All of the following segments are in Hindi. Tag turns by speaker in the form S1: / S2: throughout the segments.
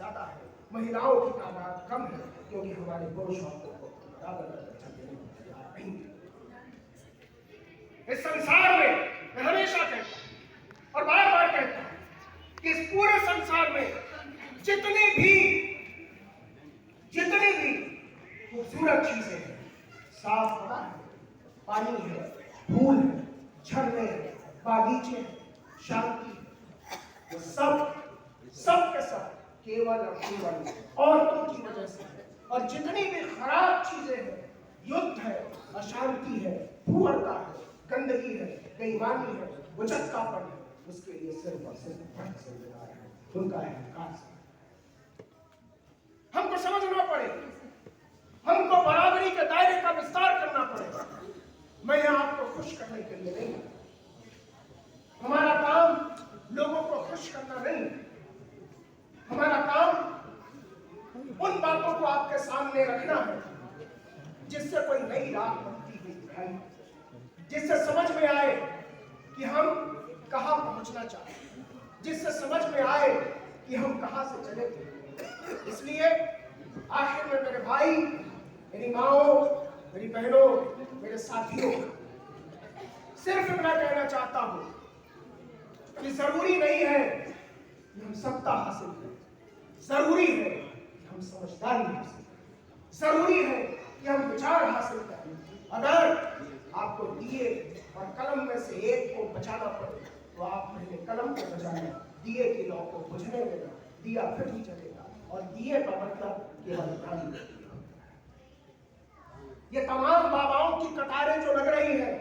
S1: ज्यादा है, महिलाओं की तादाद कम है, क्योंकि हमारे पुरुषों को बराबर का दर्जा देने को तैयार नहीं। इस संसार में मैं हमेशा कहता हूं और बार बार कहता हूं कि इस पूरे संसार में जितनी भी खूबसूरत चीजें हैं, साफ हवा है, पानी है, फूल है, झरने हैं, बागीचे हैं, शांति है, वो सब के सब केवल और केवल औरतों की वजह से है। और जितनी भी खराब चीजें हैं, युद्ध है, अशांति है, भूअरता है, गंदगी है, बेईमानी है, उचक्कापन है, उसके लिए सिर्फ और सिर्फ भक्त जिम्मेदार है, उनका अहंकार है। हमको समझना पड़ेगा, हमको बराबरी के दायरे का विस्तार करना पड़ेगा। मैं यहाँ आपको खुश करने के लिए नहीं, हमारा काम लोगों को खुश करना नहीं, हमारा काम उन बातों को आपके सामने रखना है जिससे कोई नई राह बनती हुई दिखाई, जिससे समझ में आए कि हम कहाँ पहुंचना चाहते हैं, जिससे समझ में आए कि हम कहाँ से चले थे। इसलिए आखिर में मेरे भाई, मेरी माओ, मेरी बहनों, मेरे साथियों, सिर्फ इतना कहना चाहता हूं कि जरूरी नहीं है कि हम सत्ता हासिल करें, जरूरी है कि हम समझदारी हासिल करें, जरूरी है कि हम विचार हासिल करें। अगर आपको दिए और कलम में से एक को बचाना पड़े तो आप पहले कलम को बचाना, दिए की लौ को बुझने देना, दिया फिर ही चलेगा। और दिए का मतलब केवल ज्ञान। ये तमाम बाबाओं की कतारें जो लग रही है,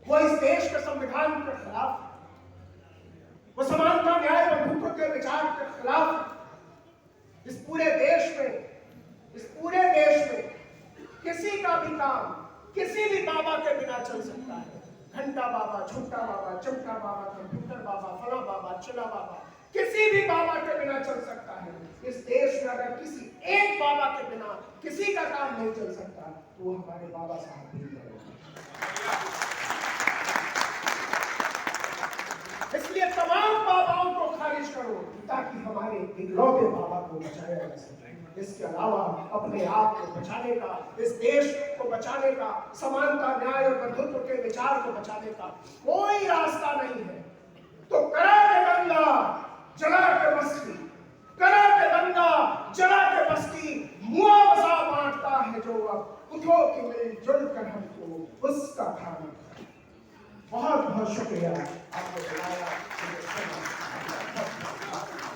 S1: वो इस देश के संविधान के खिलाफ, वो समानता, न्याय और बंधुत्व के विचार के खिलाफ। इस पूरे देश में किसी का भी काम किसी भी बाबा के बिना चल सकता है। घंटा बाबा, झुमटा बाबा, चमटा बाबा, कंप्यूटर बाबा, फला बाबा, चिला बाबा, किसी भी बाबा के बिना चल सकता है। इस देश में अगर किसी एक बाबा के बिना किसी का काम नहीं चल सकता तो वो हमारे बाबा साहब भी नहीं। इसलिए तमाम बाबाओं को खारिज करो ताकि हमारे इकलौते बाबा को बचाया जा सके। इसके अलावा अपने आप को बचाने का, इस देश को बचाने का, समानता, न्याय और बंधुत्व के विचार को बचाने का कोई रास्ता नहीं है। तो करा के दंगा, जला के बस्ती, करा के दंगा, जला के बस्ती, मुआवजा बांटता है जो अब, उठो कि मिलजुल कर हमको उसका खाना। बहुत बहुत शुक्रिया आपको बुलाया।